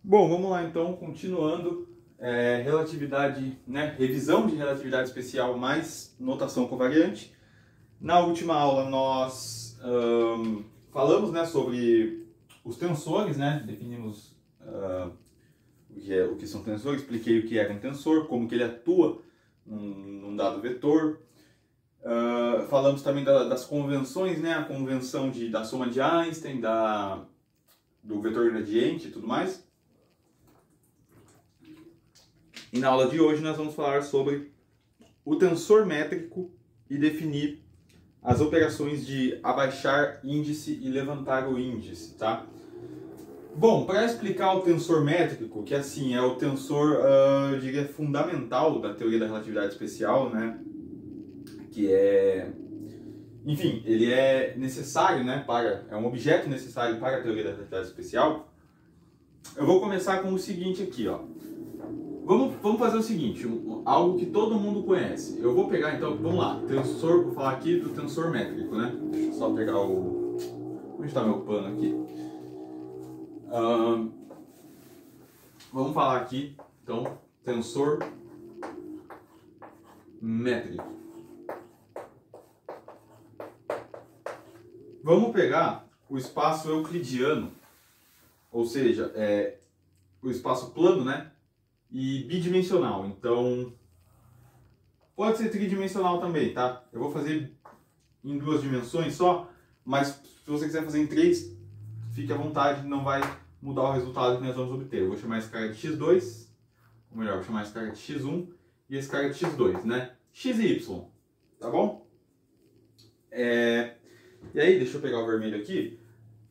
Bom, vamos lá então, continuando, relatividade, né, revisão de relatividade especial mais notação covariante. Na última aula nós falamos, né, sobre os tensores, né, definimos o que são tensores, expliquei o que era um tensor, como que ele atua num dado vetor. Falamos também das convenções, né, a convenção da soma de Einstein, do vetor gradiente e tudo mais. E na aula de hoje nós vamos falar sobre o tensor métrico e definir as operações de abaixar índice e levantar o índice, tá? Bom, para explicar o tensor métrico, que assim é o tensor, eu diria, fundamental da teoria da relatividade especial, né? Que enfim, ele é necessário, né? É um objeto necessário para a teoria da relatividade especial. Eu vou começar com o seguinte aqui, ó. Vamos fazer o seguinte, algo que todo mundo conhece. Eu vou pegar então, vamos lá, vou falar aqui do tensor métrico, né? Deixa eu só pegar onde está meu pano aqui? Vamos falar aqui, então, tensor métrico. Vamos pegar o espaço euclidiano, ou seja, o espaço plano, né? E bidimensional, então pode ser tridimensional também, tá? Eu vou fazer em 2 dimensões só, mas se você quiser fazer em 3, fique à vontade, não vai mudar o resultado que nós vamos obter. Eu vou chamar esse cara de x2, ou melhor, vou chamar esse cara de x1 e esse cara de x2, né? X e y, tá bom? E aí, deixa eu pegar o vermelho aqui,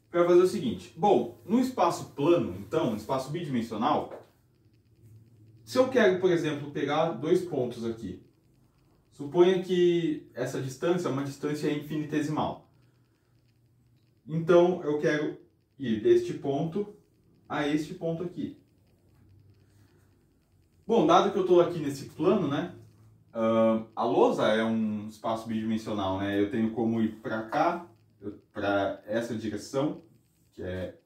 para fazer o seguinte. Bom, no espaço plano, então, no espaço bidimensional, se eu quero, por exemplo, pegar 2 pontos aqui, suponha que essa distância é uma distância infinitesimal. Então, eu quero ir deste ponto a este ponto aqui. Bom, dado que eu estou aqui nesse plano, né, a lousa é um espaço bidimensional, né, eu tenho como ir para cá, para essa direção, que é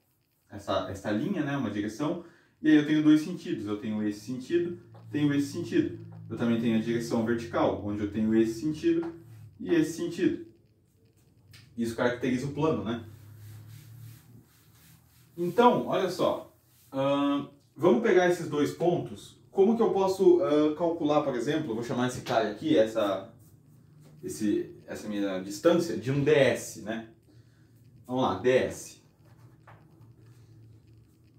essa linha, né, uma direção. E aí eu tenho 2 sentidos, eu tenho esse sentido, tenho esse sentido. Eu também tenho a direção vertical, onde eu tenho esse sentido e esse sentido. Isso caracteriza o plano, né? Então, olha só, vamos pegar esses 2 pontos. Como que eu posso calcular, por exemplo, eu vou chamar esse cara aqui, essa minha distância, de um ds, né? Vamos lá, ds.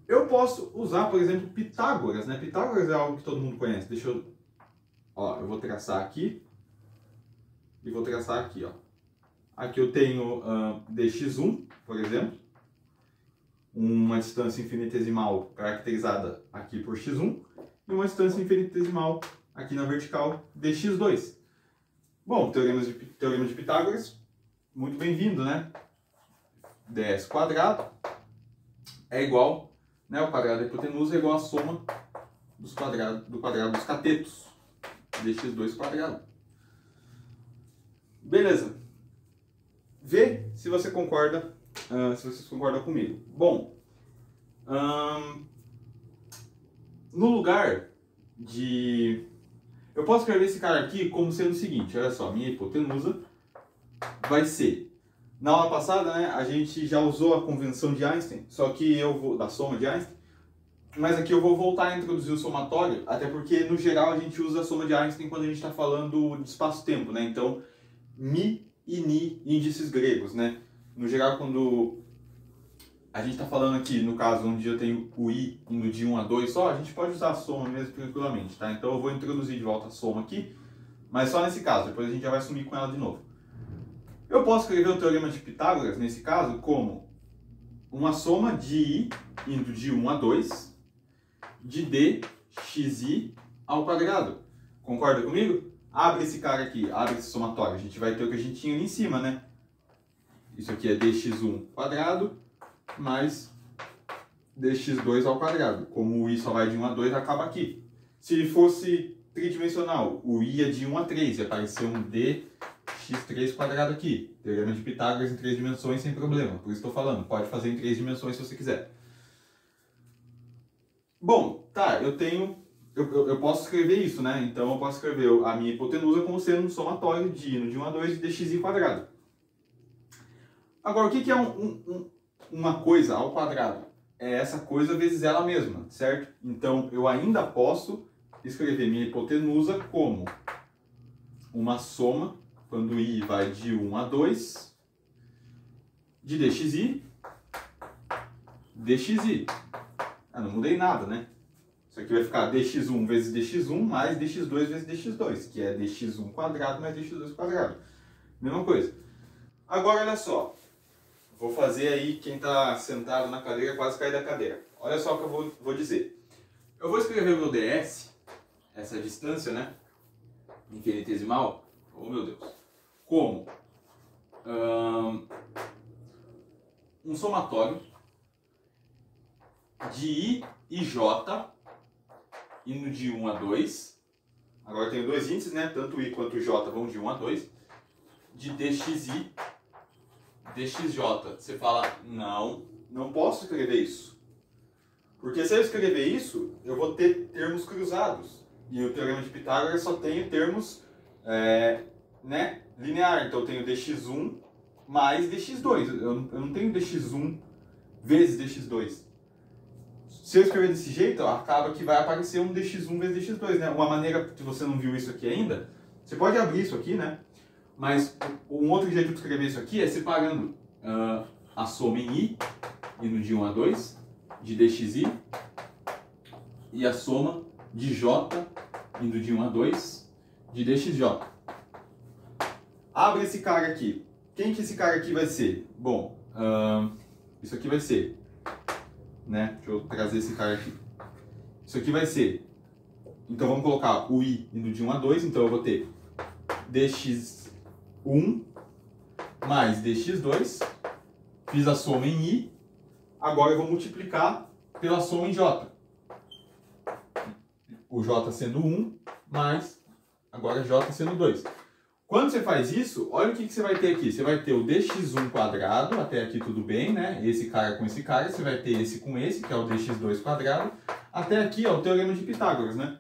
Eu posso usar, por exemplo, Pitágoras, né? Pitágoras é algo que todo mundo conhece. Eu vou traçar aqui e vou traçar aqui, ó. Aqui eu tenho dx1, por exemplo, uma distância infinitesimal caracterizada aqui por x1 e uma distância infinitesimal aqui na vertical dx2. Bom, teorema de Pitágoras, muito bem-vindo, né? ds quadrado é igual, né, o quadrado da hipotenusa é igual à soma do quadrado dos catetos, dx2 quadrado. Beleza. Vê se você concorda, se vocês concordam comigo. Bom, no lugar de... Eu posso escrever esse cara aqui como sendo o seguinte, olha só, minha hipotenusa vai ser... Na aula passada, né, a gente já usou a convenção de Einstein, só que da soma de Einstein, mas aqui eu vou voltar a introduzir o somatório, até porque no geral a gente usa a soma de Einstein quando a gente está falando de espaço-tempo, né? Então, mi e ni, índices gregos, né? No geral, quando a gente está falando aqui, no caso, onde eu tenho o i indo de 1 a 2 só, a gente pode usar a soma mesmo tranquilamente, tá? Então eu vou introduzir de volta a soma aqui, mas só nesse caso, depois a gente já vai sumir com ela de novo. Eu posso escrever o teorema de Pitágoras, nesse caso, como uma soma de i indo de 1 a 2 de dxi ao quadrado. Concorda comigo? Abre esse cara aqui, abre esse somatório. A gente vai ter o que a gente tinha ali em cima, né? Isso aqui é dx1 quadrado mais dx2 ao quadrado. Como o i só vai de 1 a 2, acaba aqui. Se fosse tridimensional, o i é de 1 a 3, ia aparecer um dx3 quadrado aqui. Teorema de Pitágoras em 3 dimensões sem problema. Por isso estou falando, pode fazer em 3 dimensões se você quiser. Bom, tá, eu posso escrever isso, né? Então eu posso escrever a minha hipotenusa como sendo um somatório de I no de 1 a 2 de dxi quadrado. Agora, o que é uma coisa ao quadrado? É essa coisa vezes ela mesma, certo? Então eu ainda posso escrever minha hipotenusa como uma soma, quando I vai de 1 a 2, de dxi. Ah, não mudei nada, né? Isso aqui vai ficar dx1 vezes dx1 mais dx2 vezes dx2, que é dx1 quadrado mais dx2 quadrado. Mesma coisa. Agora, olha só. Vou fazer aí quem está sentado na cadeira quase cair da cadeira. Olha só o que eu vou dizer. Eu vou escrever o meu ds, essa distância, né? Infinitesimal. Oh, meu Deus. Como um somatório de I e J, indo de 1 a 2. Agora eu tenho dois índices, né? Tanto I quanto J vão de 1 a 2. De dxi, dxj. Você fala, não posso escrever isso. Porque se eu escrever isso, eu vou ter termos cruzados. E o teorema de Pitágoras só tem termos né, linear. Então eu tenho dx1 mais dx2. Eu não tenho dx1 vezes dx2. Se eu escrever desse jeito, ó, acaba que vai aparecer um dx1 vezes dx2, né? Uma maneira, se você não viu isso aqui ainda, você pode abrir isso aqui, né? Mas um outro jeito de escrever isso aqui é separando a soma em I, indo de 1 a 2, de dxi, e a soma de J, indo de 1 a 2, de dxj. Abre esse cara aqui. Quem que esse cara aqui vai ser? Bom, isso aqui vai ser, né? Deixa eu trazer esse cara aqui. Isso aqui vai ser, então vamos colocar o I indo de 1 a 2, então eu vou ter dx1 mais dx2, fiz a soma em I, agora eu vou multiplicar pela soma em J. O J sendo 1, mais agora J sendo 2. Quando você faz isso, olha o que você vai ter aqui. Você vai ter o dx1 quadrado, até aqui tudo bem, né? Esse cara com esse cara, você vai ter esse com esse, que é o dx2 quadrado. Até aqui, ó, o teorema de Pitágoras, né?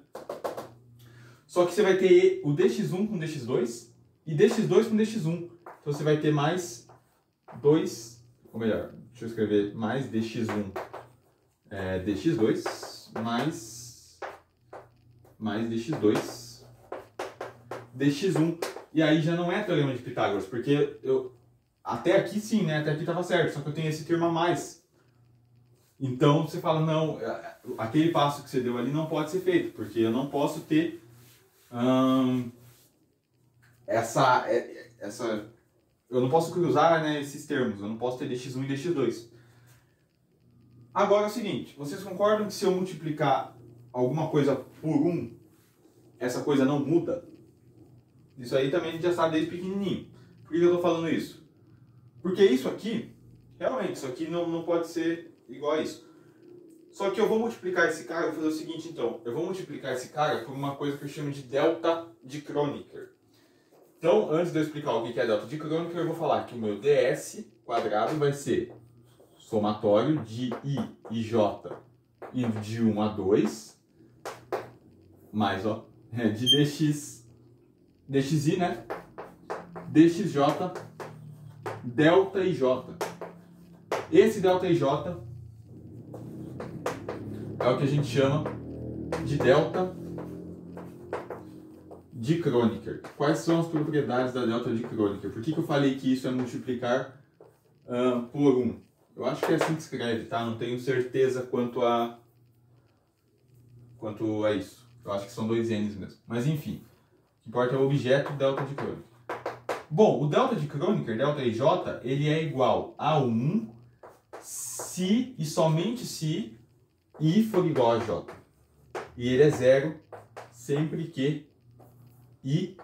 Só que você vai ter o dx1 com dx2 e dx2 com dx1. Então você vai ter mais 2, ou melhor, deixa eu escrever mais dx1 dx2 mais dx2 dx1. E aí já não é teorema de Pitágoras, porque até aqui sim, né? Até aqui estava certo, só que eu tenho esse termo a mais. Então você fala, não, aquele passo que você deu ali não pode ser feito, porque eu não posso ter eu não posso cruzar, né, esses termos, eu não posso ter dx1 e dx2. Agora é o seguinte, vocês concordam que se eu multiplicar alguma coisa por 1, essa coisa não muda? Isso aí também a gente já sabe desde pequenininho. Por que eu estou falando isso? Porque isso aqui, realmente, isso aqui não pode ser igual a isso. Só que eu vou multiplicar esse cara, eu vou fazer o seguinte então, eu vou multiplicar esse cara por uma coisa que eu chamo de delta de Kronecker. Então, antes de eu explicar o que é delta de Kronecker, eu vou falar que o meu ds quadrado vai ser somatório de I e J indo de 1 a 2, mais, ó, de dxi, né? dxj, delta ij. Esse delta ij é o que a gente chama de delta de Kronecker. Quais são as propriedades da delta de Kronecker? Por que eu falei que isso é multiplicar por 1? Eu acho que é assim que escreve, tá? Não tenho certeza quanto a isso. Eu acho que são dois n's mesmo. Mas enfim, o que importa é o objeto delta de Kronecker. Bom, o delta de Kronecker, delta ij, ele é igual a 1 se e somente se I for igual a J. E ele é zero sempre que I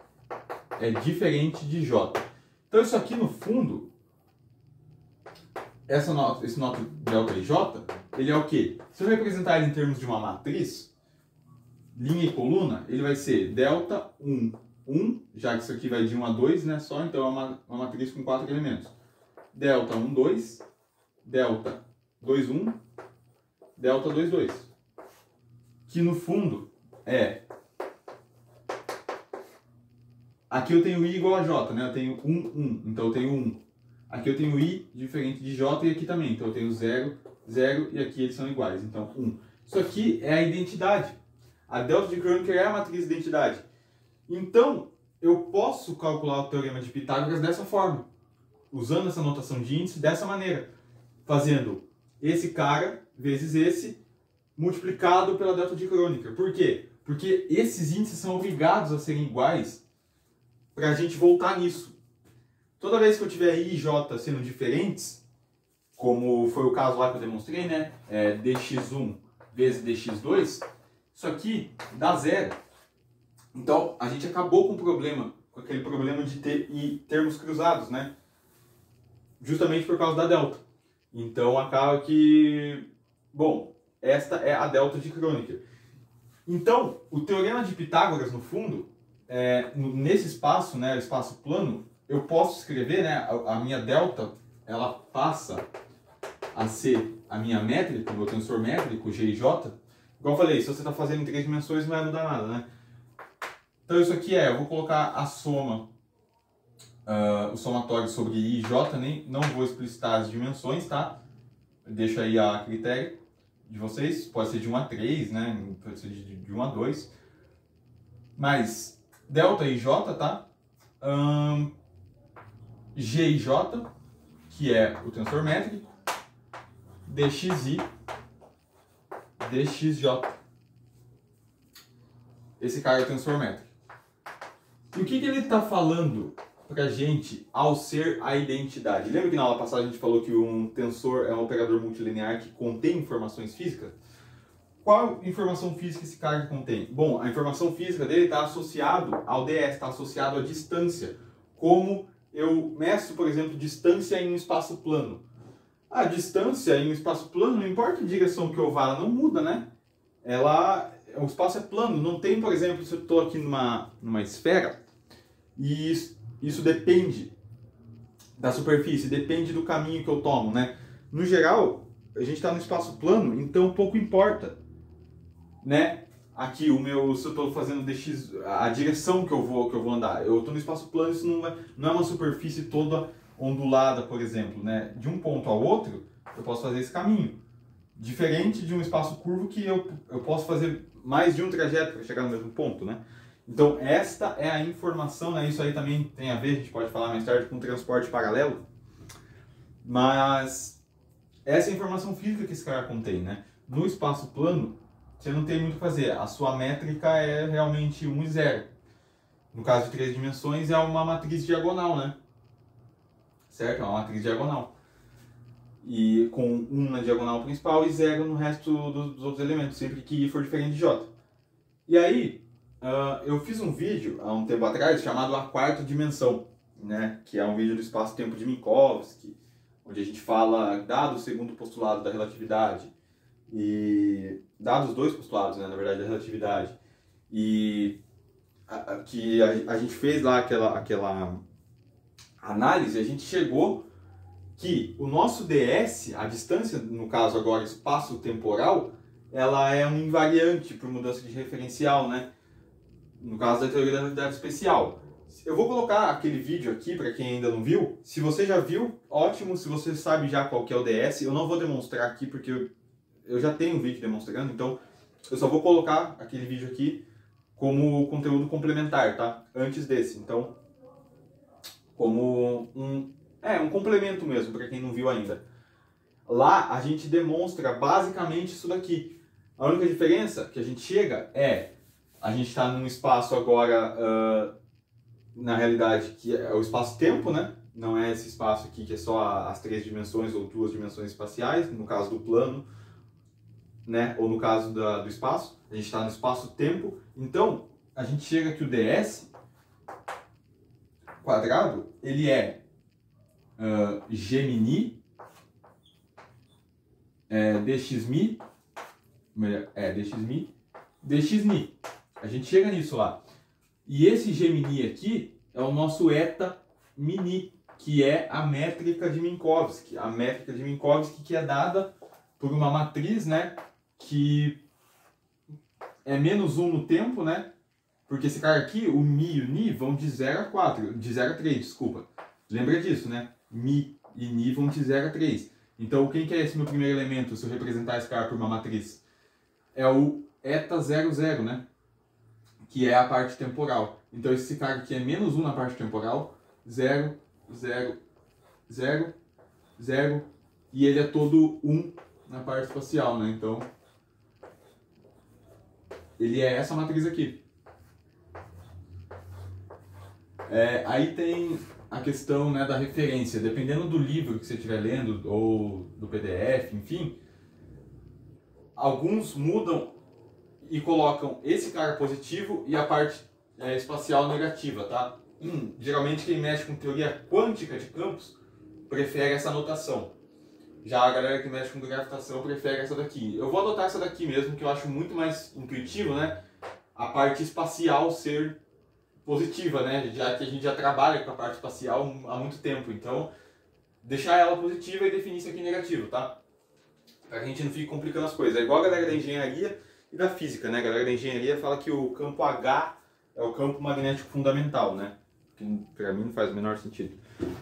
é diferente de J. Então isso aqui no fundo, esse nosso delta ij, ele é o quê? Se eu representar ele em termos de uma matriz, linha e coluna, ele vai ser delta 1, 1, já que isso aqui vai de 1 a 2, né, só, então é uma matriz com 4 elementos. Delta 1, 2, delta 2, 1, delta 2, 2. que no fundo é... Aqui eu tenho I igual a J, né? Eu tenho 1, 1, então eu tenho 1. Aqui eu tenho I diferente de J e aqui também, então eu tenho 0, 0 e aqui eles são iguais, então 1. Isso aqui é a identidade. A delta de Kronecker é a matriz de identidade. Então, eu posso calcular o teorema de Pitágoras dessa forma, usando essa notação de índice dessa maneira, fazendo esse cara vezes esse multiplicado pela delta de Kronecker. Por quê? Porque esses índices são obrigados a serem iguais para a gente voltar nisso. Toda vez que eu tiver I e J sendo diferentes, como foi o caso lá que eu demonstrei, né? dx1 vezes dx2, isso aqui dá zero. Então, a gente acabou com o problema, com aquele problema de ter termos cruzados, né? Justamente por causa da delta. Então, acaba que... Bom, esta é a delta de Kronecker. Então, o teorema de Pitágoras, no fundo, nesse espaço, né, espaço plano, eu posso escrever, né, a minha delta, ela passa a ser a minha métrica, o meu tensor métrico, G e J. Igual eu falei, se você está fazendo em 3 dimensões, não vai mudar nada, né? Então isso aqui eu vou colocar a soma, o somatório sobre I e J, não vou explicitar as dimensões, tá? Deixa aí a critério de vocês, pode ser de 1 a 3, né? Pode ser de 1 a 2. Mas delta e J, tá? G e J, que é o tensor métrico, dxi, dxj. Esse cara é o tensor métrico. E o que ele está falando pra gente ao ser a identidade? Lembra que na aula passada a gente falou que um tensor é um operador multilinear que contém informações físicas? Qual informação física esse cara contém? Bom, a informação física dele está associado ao ds, está associado à distância. Como eu meço, por exemplo, distância em um espaço plano. A distância em um espaço plano, não importa a direção que eu vá, ela não muda, né? O espaço é plano, não tem, por exemplo, se eu estou aqui numa esfera, e isso depende da superfície, depende do caminho que eu tomo, né? No geral, a gente está no espaço plano, então pouco importa, né? Aqui, se eu estou fazendo dx, a direção que eu vou andar. Eu estou no espaço plano, isso não é uma superfície toda ondulada, por exemplo, né? De um ponto ao outro, eu posso fazer esse caminho. Diferente de um espaço curvo que eu posso fazer mais de um trajeto para chegar no mesmo ponto, né? Então, esta é a informação, né? Isso aí também tem a ver, a gente pode falar mais tarde, com transporte paralelo. Mas essa é a informação física que esse cara contém, né? No espaço plano, você não tem muito o que fazer. A sua métrica é realmente 1 e 0. No caso de 3 dimensões, é uma matriz diagonal, né? Certo? É uma matriz diagonal. E com 1 na diagonal principal e 0 no resto dos outros elementos, sempre que I for diferente de J. E aí, eu fiz um vídeo há um tempo atrás chamado A Quarta Dimensão, né? Que é um vídeo do espaço-tempo de Minkowski, onde a gente fala, dado o segundo postulado da relatividade, e dados os dois postulados, né, na verdade, da relatividade, e que a gente fez lá aquela análise, a gente chegou que o nosso ds, a distância, no caso agora espaço-temporal, ela é um invariante por mudança de referencial, né? No caso da teoria da relatividade especial. Eu vou colocar aquele vídeo aqui para quem ainda não viu. Se você já viu, ótimo. Se você sabe já qual que é o ds, eu não vou demonstrar aqui porque eu já tenho um vídeo demonstrando, então eu só vou colocar aquele vídeo aqui como conteúdo complementar, tá? Antes desse. Então, como um complemento mesmo, para quem não viu ainda. Lá a gente demonstra basicamente isso daqui. A única diferença que a gente chega a gente está num espaço agora, na realidade, que é o espaço-tempo, né? Não é esse espaço aqui que é só as 3 dimensões ou 2 dimensões espaciais, no caso do plano, né? Ou no caso do espaço. A gente está no espaço-tempo. Então, a gente chega que o ds quadrado, ele é Gmini dxmi, dxni. A gente chega nisso lá. E esse Gmini aqui é o nosso eta mini, que é a métrica de Minkowski. A métrica de Minkowski que é dada por uma matriz, né, que é menos 1 no tempo, né? Porque esse cara aqui, o Mi e o Ni, vão de 0 a 4, de 0 a 3, desculpa. Lembra disso, né? Mi e Ni vão de 0 a 3. Então, quem que é esse meu primeiro elemento, se eu representar esse cara por uma matriz? É o eta 00, né? Que é a parte temporal. Então, esse cara aqui é menos 1 na parte temporal, 0, 0, 0, 0, e ele é todo 1 na parte espacial, né? Então, ele é essa matriz aqui. Aí tem a questão, né, da referência. Dependendo do livro que você estiver lendo, ou do PDF, enfim, alguns mudam e colocam esse cara positivo e a parte espacial negativa, tá? Geralmente quem mexe com teoria quântica de campos prefere essa notação. Já a galera que mexe com gravitação prefere essa daqui. Eu vou adotar essa daqui mesmo, que eu acho muito mais intuitivo, né? A parte espacial ser positiva, né? Já que a gente já trabalha com a parte espacial há muito tempo. Então, deixar ela positiva e definir isso aqui negativo, tá? Para que a gente não fique complicando as coisas. É igual a galera da engenharia e da física, né? A galera da engenharia fala que o campo H é o campo magnético fundamental, né? Que para mim não faz o menor sentido.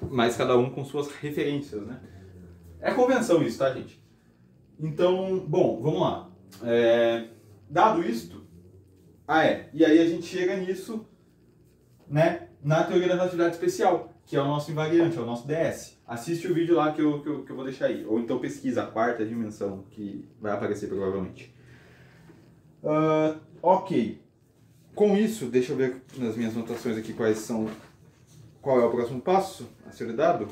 Mas cada um com suas referências, né? É convenção isso, tá, gente? Então, bom, vamos lá. Dado isto... e aí a gente chega nisso, né, na teoria da relatividade especial, que é o nosso invariante, é o nosso DS. Assiste o vídeo lá que eu vou deixar aí. Ou então pesquisa a quarta dimensão, que vai aparecer provavelmente. Ok. Com isso, deixa eu ver nas minhas anotações aqui qual é o próximo passo a ser dado.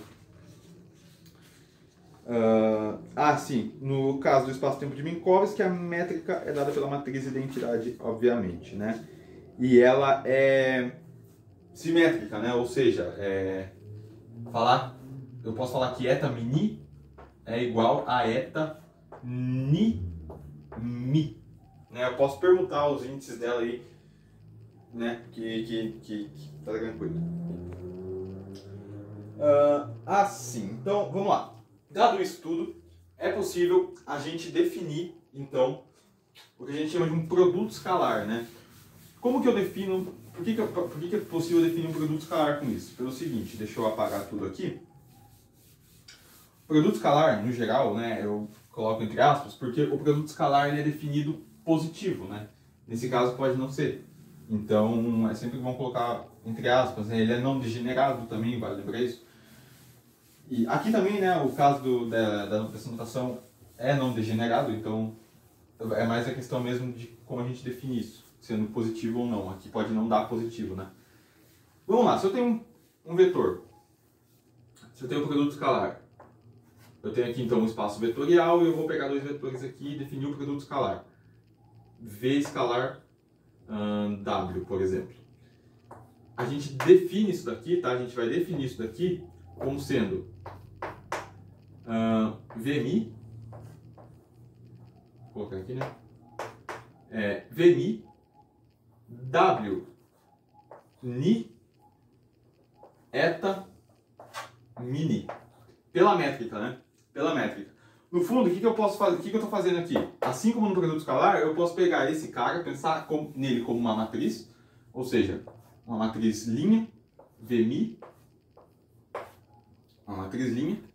Sim, no caso do espaço-tempo de Minkowski, a métrica é dada pela matriz identidade, obviamente, né? E ela é simétrica, né? Ou seja, eu posso falar que eta mini é igual a eta ni mi, né? Eu posso permutar os índices dela aí, né? Que tá tranquilo. Sim, então vamos lá. Dado isso tudo, é possível a gente definir, então, o que a gente chama de um produto escalar, né? Como que eu defino, por que é possível definir um produto escalar com isso? Pelo seguinte, deixa eu apagar tudo aqui. Produto escalar, no geral, né, eu coloco entre aspas, porque o produto escalar ele é definido positivo, né? Nesse caso pode não ser. Então, é sempre bom colocar entre aspas, né? Ele é não degenerado também, vale lembrar isso. E aqui também, né, o caso dessa notação é não degenerado, então é mais a questão mesmo de como a gente define isso, sendo positivo ou não. Aqui pode não dar positivo, né? Vamos lá, se eu tenho um vetor, se eu tenho um produto escalar, eu tenho aqui então um espaço vetorial e eu vou pegar dois vetores aqui e definir o produto escalar. V escalar W, por exemplo. A gente define isso daqui, tá? A gente vai definir isso daqui como sendo Vmi, vou colocar aqui, né? Vmi, W, Ni, eta, Mini. Pela métrica, né? Pela métrica. No fundo, o que eu posso fazer? O que eu estou fazendo aqui? Assim como no produto escalar, eu posso pegar esse cara, pensar nele como uma matriz, ou seja, uma matriz linha, Vmi, uma matriz linha.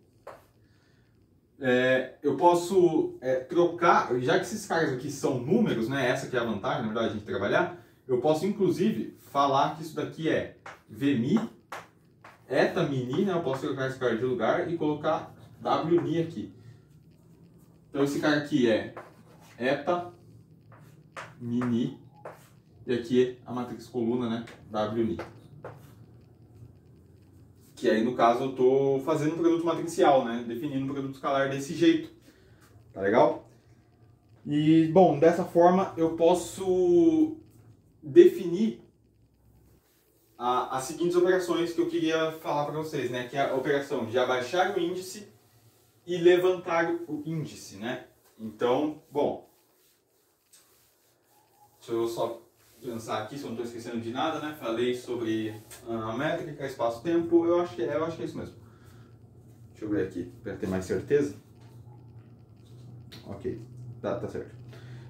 Eu posso trocar, já que esses caras aqui são números, né? Essa que é a vantagem, na verdade, de a gente trabalhar. Eu posso, inclusive, falar que isso daqui é Vmi, eta mini, né? Eu posso trocar esse cara de lugar e colocar Wni aqui. Então esse cara aqui é eta mini e aqui é a matriz coluna, né? Wni. Que aí, no caso, eu estou fazendo um produto matricial, né? Definindo um produto escalar desse jeito. Tá legal? E, bom, dessa forma eu posso definir as seguintes operações que eu queria falar para vocês, né? Que é a operação de abaixar o índice e levantar o índice, né? Então, bom, deixa eu só pensar aqui se eu não estou esquecendo de nada, né? Falei sobre a métrica, espaço-tempo, eu acho que é isso mesmo. Deixa eu ver aqui para ter mais certeza. Ok, tá certo.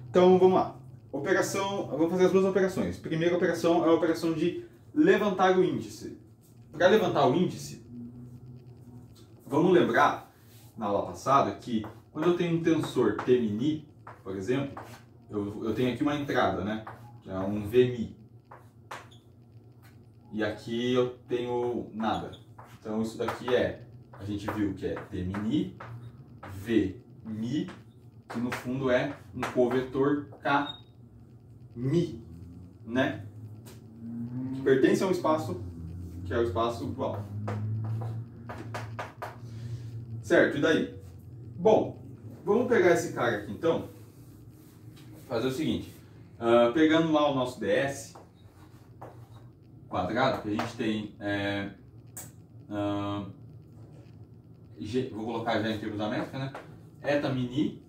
Então vamos lá. vamos fazer as duas operações. Primeira operação é a operação de levantar o índice. Para levantar o índice, vamos lembrar, na aula passada, que quando eu tenho um tensor T-mini, por exemplo, eu tenho aqui uma entrada, né? Que é um VMI. E aqui eu tenho nada. Então isso daqui a gente viu que é T-mini, VMI, que no fundo é um covetor K-mi, né? Que pertence a um espaço que é o espaço dual. Certo, e daí? Bom, vamos pegar esse cara aqui então, fazer o seguinte, pegando lá o nosso ds quadrado, que a gente tem, vou colocar já em termos da métrica, né? Eta mini,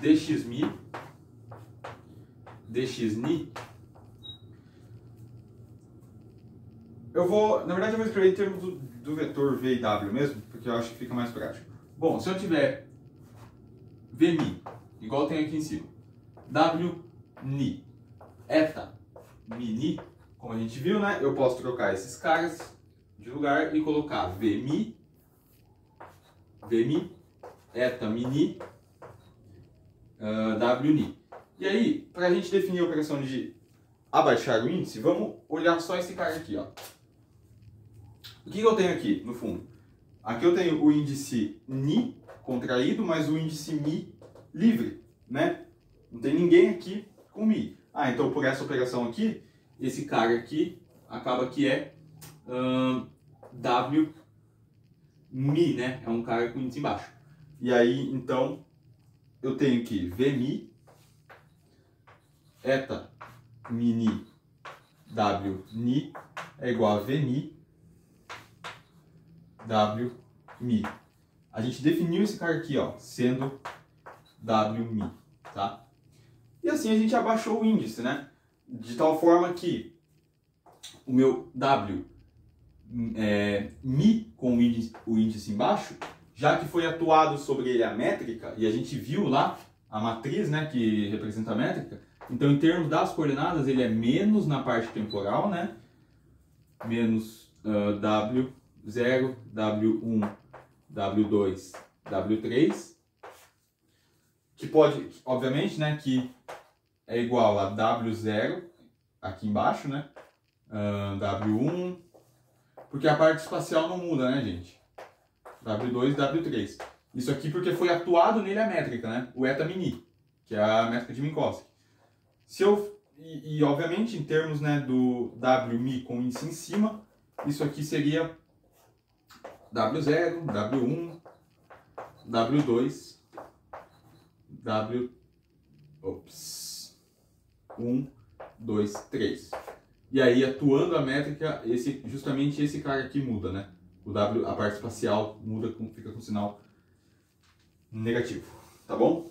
dxmi, dxni. Na verdade eu vou escrever em termos do vetor v e w mesmo, porque eu acho que fica mais prático. Bom, se eu tiver vmi, igual tem aqui em cima, wni, eta mini, como a gente viu, né? Eu posso trocar esses caras de lugar e colocar vmi, eta mini, wni. E aí, para a gente definir a operação de abaixar o índice, vamos olhar só esse cara aqui, ó. O que eu tenho aqui, no fundo? Aqui eu tenho o índice ni contraído, mas o índice mi livre, né? Não tem ninguém aqui com mi. Então por essa operação aqui, esse cara aqui acaba que é w mi, né? É um cara com índice embaixo. E aí, então, eu tenho que vmi, eta mini w ni é igual a vmi w mi. A gente definiu esse cara aqui, ó, sendo w mi, tá? E assim a gente abaixou o índice, né? De tal forma que o meu w mi com o índice embaixo, já que foi atuado sobre ele a métrica, e a gente viu lá a matriz, né, que representa a métrica, então em termos das coordenadas ele é menos na parte temporal, né? Menos w0, W1, W2, W3, que pode, obviamente, né, que é igual a W0 aqui embaixo, né, W1, porque a parte espacial não muda, né, gente, W2 e W3. Isso aqui porque foi atuado nele a métrica, né, o eta mini, que é a métrica de Minkowski. E obviamente, em termos, né, do WMi com índice em cima, isso aqui seria W0, W1, W2, W1, 2, 3. E aí, atuando a métrica, justamente esse cara aqui muda, né? O W, a parte espacial muda, fica com sinal negativo, tá bom?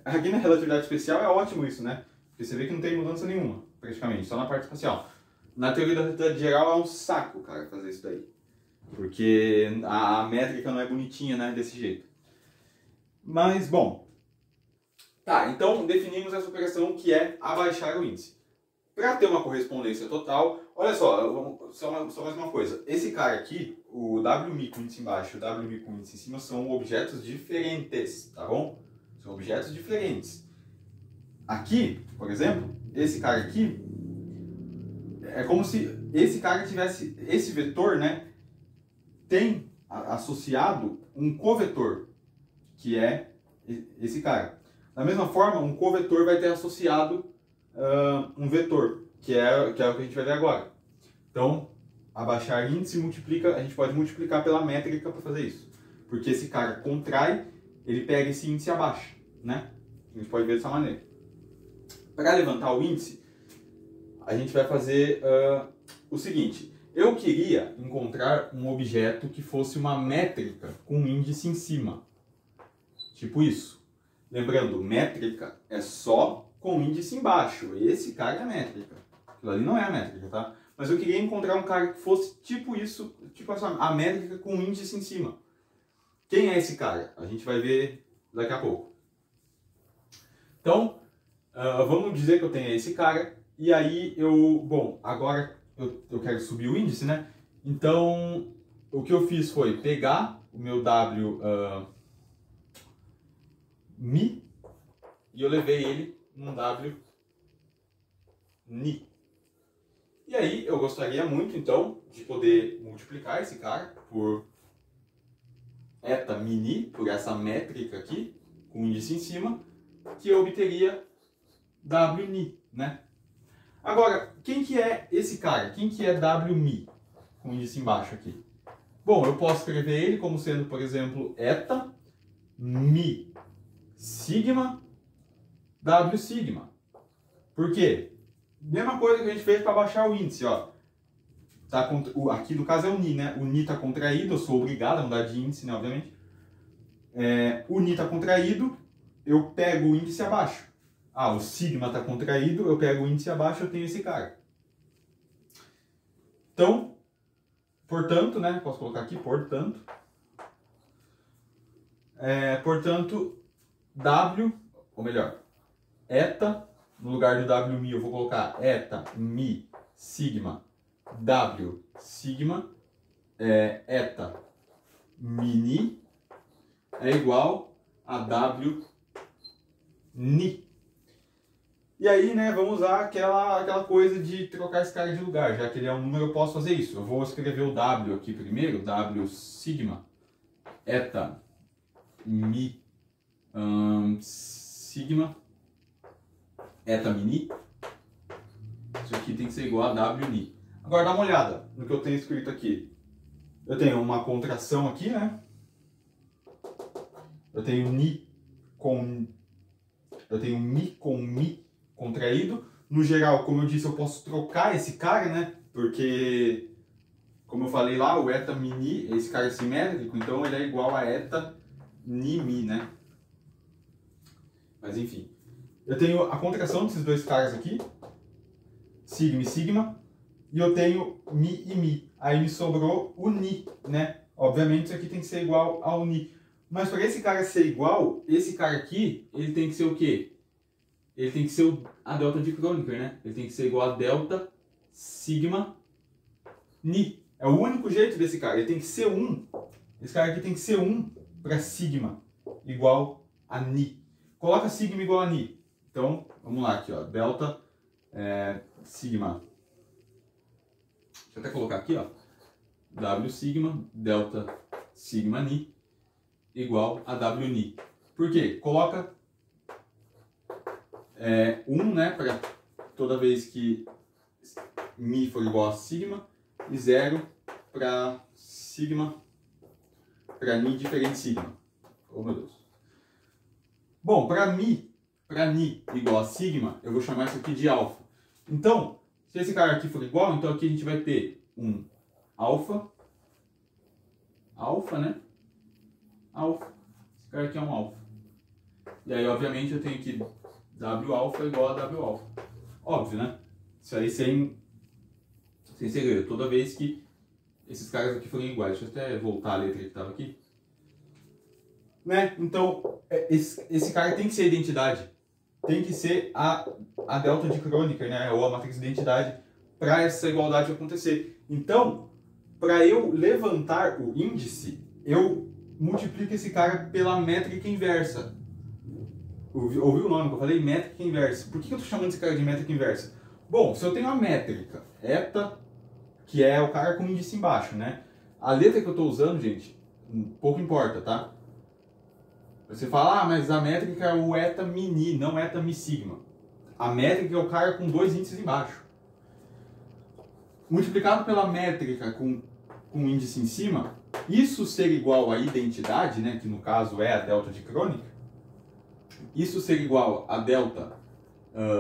Aqui na relatividade especial é ótimo isso, né? Porque você vê que não tem mudança nenhuma, praticamente, só na parte espacial. Na teoria da relatividade geral é um saco, cara, fazer isso daí. Porque a métrica não é bonitinha, né, desse jeito. Mas, bom. Tá, então definimos essa operação que é abaixar o índice. Para ter uma correspondência total, olha só mais uma coisa. Esse cara aqui, o WMi com índice embaixo e o WMi com índice em cima são objetos diferentes, tá bom? São objetos diferentes. Aqui, por exemplo, esse cara aqui, é como se esse cara tivesse, esse vetor, né, tem associado um covetor, que é esse cara. Da mesma forma, um covetor vai ter associado um vetor, que é o que a gente vai ver agora. Então, abaixar índice a gente pode multiplicar pela métrica para fazer isso. Porque esse cara contrai, ele pega esse índice abaixo, né? A gente pode ver dessa maneira. Para levantar o índice, a gente vai fazer o seguinte. Eu queria encontrar um objeto que fosse uma métrica com um índice em cima. Tipo isso. Lembrando, métrica é só com índice embaixo. Esse cara é métrica. Aquilo ali não é a métrica, tá? Mas eu queria encontrar um cara que fosse tipo isso, tipo a métrica com índice em cima. Quem é esse cara? A gente vai ver daqui a pouco. Então, Vamos dizer que eu tenho esse cara, e aí bom, agora eu quero subir o índice, né? Então, o que eu fiz foi pegar o meu W Mi e eu levei ele num W Ni. E aí eu gostaria muito, então, de poder multiplicar esse cara por eta mini, por essa métrica aqui, com o índice em cima, que eu obteria W ni, né? Agora, quem que é esse cara? Quem que é W mi, com o índice embaixo aqui? Bom, eu posso escrever ele como sendo, por exemplo, eta mi sigma W sigma. Por quê? Mesma coisa que a gente fez para baixar o índice, ó. Tá, aqui no caso é o Ni, né? O Ni está contraído, eu sou obrigado a mudar de índice, né? Obviamente. O Ni está contraído, eu pego o índice abaixo. Ah, o sigma está contraído, eu pego o índice abaixo, eu tenho esse cara. Então, portanto, né? Posso colocar aqui, portanto. Portanto, W, ou melhor, eta, no lugar do W mi eu vou colocar eta mi sigma W sigma, eta mini é igual a W ni. E aí, né, vamos usar aquela coisa de trocar esse cara de lugar. Já que ele é um número, eu posso fazer isso. Eu vou escrever o W aqui primeiro, W sigma, eta mi sigma, eta mini. Isso aqui tem que ser igual a W ni. Agora dá uma olhada no que eu tenho escrito aqui. Eu tenho uma contração aqui, né? Eu tenho mi com mi contraído. No geral, como eu disse, eu posso trocar esse cara, né? Porque, como eu falei lá, o eta mini, esse cara é simétrico, então ele é igual a eta ni mi, né? Mas enfim. Eu tenho a contração desses dois caras aqui, sigma e sigma, e eu tenho mi e mi. Aí me sobrou o ni, né? Obviamente isso aqui tem que ser igual ao ni. Mas para esse cara ser igual, esse cara aqui, ele tem que ser o quê? Ele tem que ser a delta de Kronecker, né? Ele tem que ser igual a delta sigma ni. É o único jeito desse cara. Ele tem que ser 1. Esse cara aqui tem que ser 1 para sigma igual a ni. Coloca sigma igual a ni. Então, vamos lá aqui, ó. Delta sigma. Deixa eu até colocar aqui, ó. W sigma, delta sigma ni igual a W ni. Por quê? Coloca 1, né, para toda vez que mi for igual a sigma, e 0 para sigma, para ni diferente sigma. Oh, meu Deus. Bom, para ni igual a sigma, eu vou chamar isso aqui de alfa. Então, se esse cara aqui for igual, então aqui a gente vai ter um alfa, né? Alfa. Esse cara aqui é um alfa. E aí, obviamente, eu tenho que W alfa igual a W alfa. Óbvio, né? Isso aí sem segredo. Toda vez que esses caras aqui forem iguais. Deixa eu até voltar a letra que estava aqui. Né? Então, esse cara tem que ser identidade. Tem que ser a delta de Kronecker, né? Ou a matriz de identidade para essa igualdade acontecer. Então, para eu levantar o índice, eu multiplico esse cara pela métrica inversa. Ouviu o nome que eu falei? Métrica inversa. Por que eu estou chamando esse cara de métrica inversa? Bom, se eu tenho a métrica eta, que é o cara com o índice embaixo, né? A letra que eu estou usando, gente, pouco importa, tá? Você fala, mas a métrica é o eta mini, não eta mi sigma. A métrica é o cara com dois índices embaixo. Multiplicado pela métrica com o índice em cima, isso ser igual à identidade, né, que no caso é a delta de Kronecker, isso ser igual a delta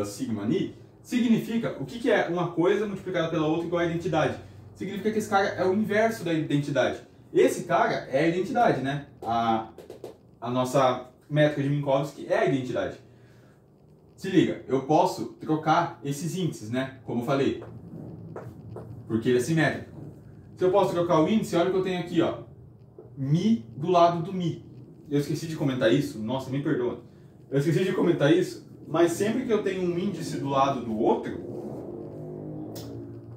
sigma ni, significa, o que é uma coisa multiplicada pela outra igual à identidade? Significa que esse cara é o inverso da identidade. Esse cara é a identidade, né? A nossa métrica de Minkowski é a identidade. Se liga, eu posso trocar esses índices, né? Como eu falei, porque ele é simétrico. Se eu posso trocar o índice, olha o que eu tenho aqui, ó. Mi do lado do mi. Eu esqueci de comentar isso. Nossa, me perdoa. Eu esqueci de comentar isso. Mas sempre que eu tenho um índice do lado do outro,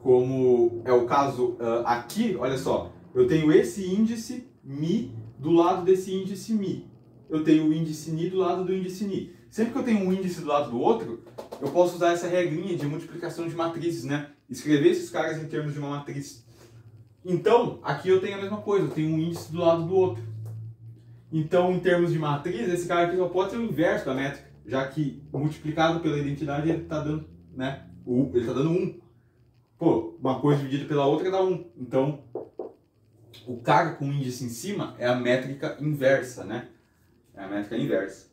como é o caso aqui, olha só, eu tenho esse índice mi do lado desse índice mi. Eu tenho o índice ni do lado do índice ni. Sempre que eu tenho um índice do lado do outro, eu posso usar essa regrinha de multiplicação de matrizes, né? Escrever esses caras em termos de uma matriz. Então, aqui eu tenho a mesma coisa, eu tenho um índice do lado do outro. Então, em termos de matriz, esse cara aqui só pode ser o inverso da métrica, já que multiplicado pela identidade ele está dando, né? Ele está dando 1. Pô, uma coisa dividida pela outra dá 1. Então, o cara com o índice em cima é a métrica inversa, né? É a métrica inversa.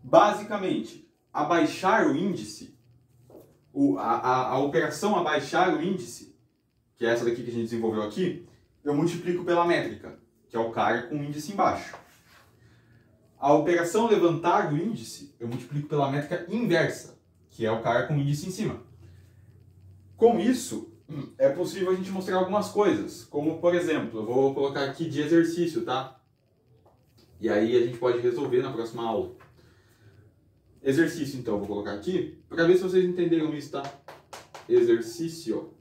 Basicamente, abaixar o índice, a operação abaixar o índice, que é essa daqui que a gente desenvolveu aqui, eu multiplico pela métrica, que é o cara com o índice embaixo. A operação levantar o índice, eu multiplico pela métrica inversa, que é o cara com o índice em cima. Com isso, é possível a gente mostrar algumas coisas, como por exemplo, eu vou colocar aqui de exercício, tá? E aí a gente pode resolver na próxima aula. Exercício, então, eu vou colocar aqui, para ver se vocês entenderam isso, tá? Exercício.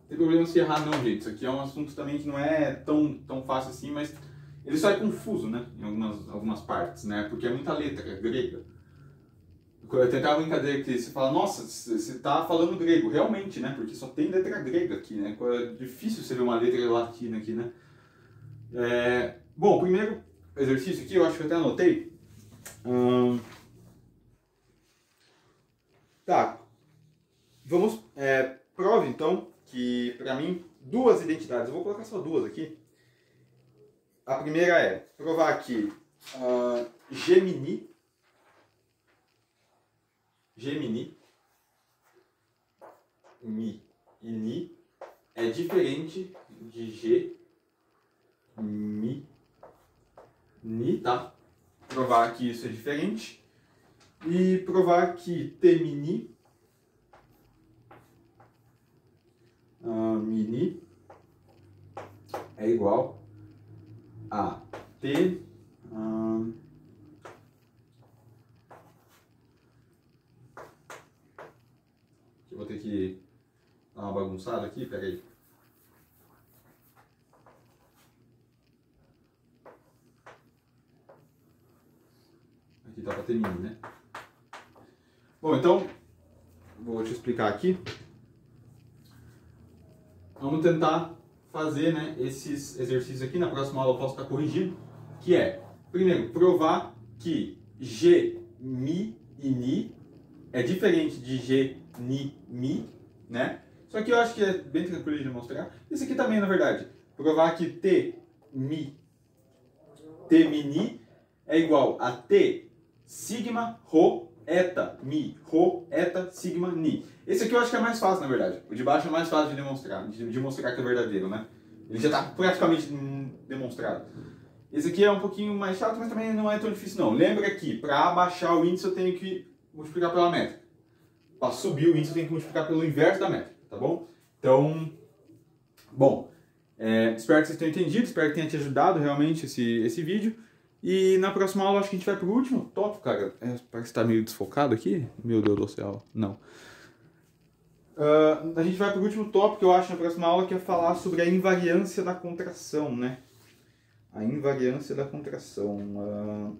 Não tem problema se errar não, gente. Isso aqui é um assunto também que não é tão fácil assim, mas ele só é confuso, né? Em algumas partes, né? Porque é muita letra, é grega. Tem até uma brincadeira que você fala, nossa, você tá falando grego. Realmente, né? Porque só tem letra grega aqui, né? É difícil você ver uma letra latina aqui, né? Bom, primeiro exercício aqui, eu acho que eu até anotei. Tá. Vamos... prove, então, que pra mim, duas identidades. Eu vou colocar só duas aqui. A primeira é provar que Gemini mi e ni é diferente de G, mi, ni, tá? Provar que isso é diferente. E provar que T mini, mini é igual a T eu vou ter que dar uma bagunçada aqui, peraí. Aqui tá para T mini, né? Bom, então, vou te explicar aqui. Vamos tentar fazer, né, esses exercícios aqui. Na próxima aula eu posso estar corrigindo. Que é, primeiro, provar que G, Mi e Ni é diferente de G, Ni, Mi, né? Só que eu acho que é bem tranquilo de demonstrar. Isso aqui também, na verdade. Provar que T, Mi, Ni é igual a T, sigma, Rho, eta, mi, rho, eta, sigma, ni. Esse aqui eu acho que é mais fácil, na verdade. O de baixo é mais fácil de demonstrar, que é verdadeiro, né? Ele já está praticamente demonstrado. Esse aqui é um pouquinho mais chato, mas também não é tão difícil não. Lembra que para abaixar o índice eu tenho que multiplicar pela métrica. Para subir o índice eu tenho que multiplicar pelo inverso da métrica, tá bom? Então, bom, espero que vocês tenham entendido, espero que tenha te ajudado realmente esse vídeo. E na próxima aula acho que a gente vai pro último tópico, cara. Parece que tá meio desfocado aqui. Meu Deus do céu. Não. A gente vai pro último tópico, eu acho, na próxima aula, que é falar sobre a invariância da contração, né? A invariância da contração.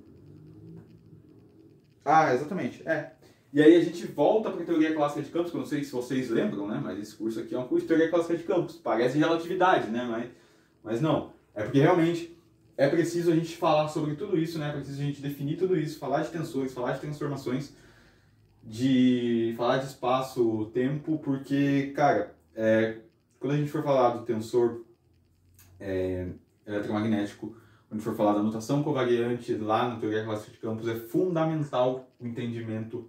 Exatamente. E aí a gente volta para a teoria clássica de campos, que eu não sei se vocês lembram, né? Mas esse curso aqui é um curso de teoria clássica de campos. Parece relatividade, né? Mas não. É porque realmente é preciso a gente falar sobre tudo isso, né? É preciso a gente definir tudo isso, falar de tensores, falar de transformações, falar de espaço, tempo, porque, cara, quando a gente for falar do tensor eletromagnético, quando a gente for falar da notação covariante lá na teoria clássica de campos, é fundamental o entendimento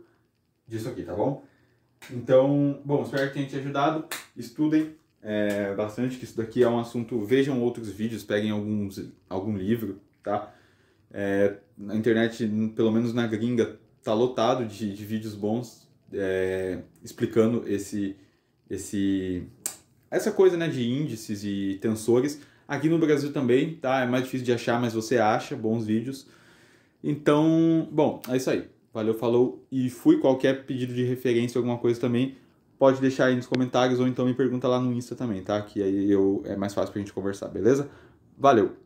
disso aqui, tá bom? Então, bom, espero que tenha te ajudado. Estudem bastante, que isso daqui é um assunto. Vejam outros vídeos, peguem algum livro, tá? Na internet, pelo menos na gringa, tá lotado de vídeos bons explicando essa coisa, né, de índices e tensores. Aqui no Brasil também, tá? É mais difícil de achar, mas você acha bons vídeos. Então, bom, é isso aí. Valeu, falou e fui. Qualquer pedido de referência, alguma coisa também, pode deixar aí nos comentários ou então me pergunta lá no Insta também, tá? Que aí é mais fácil pra gente conversar, beleza? Valeu!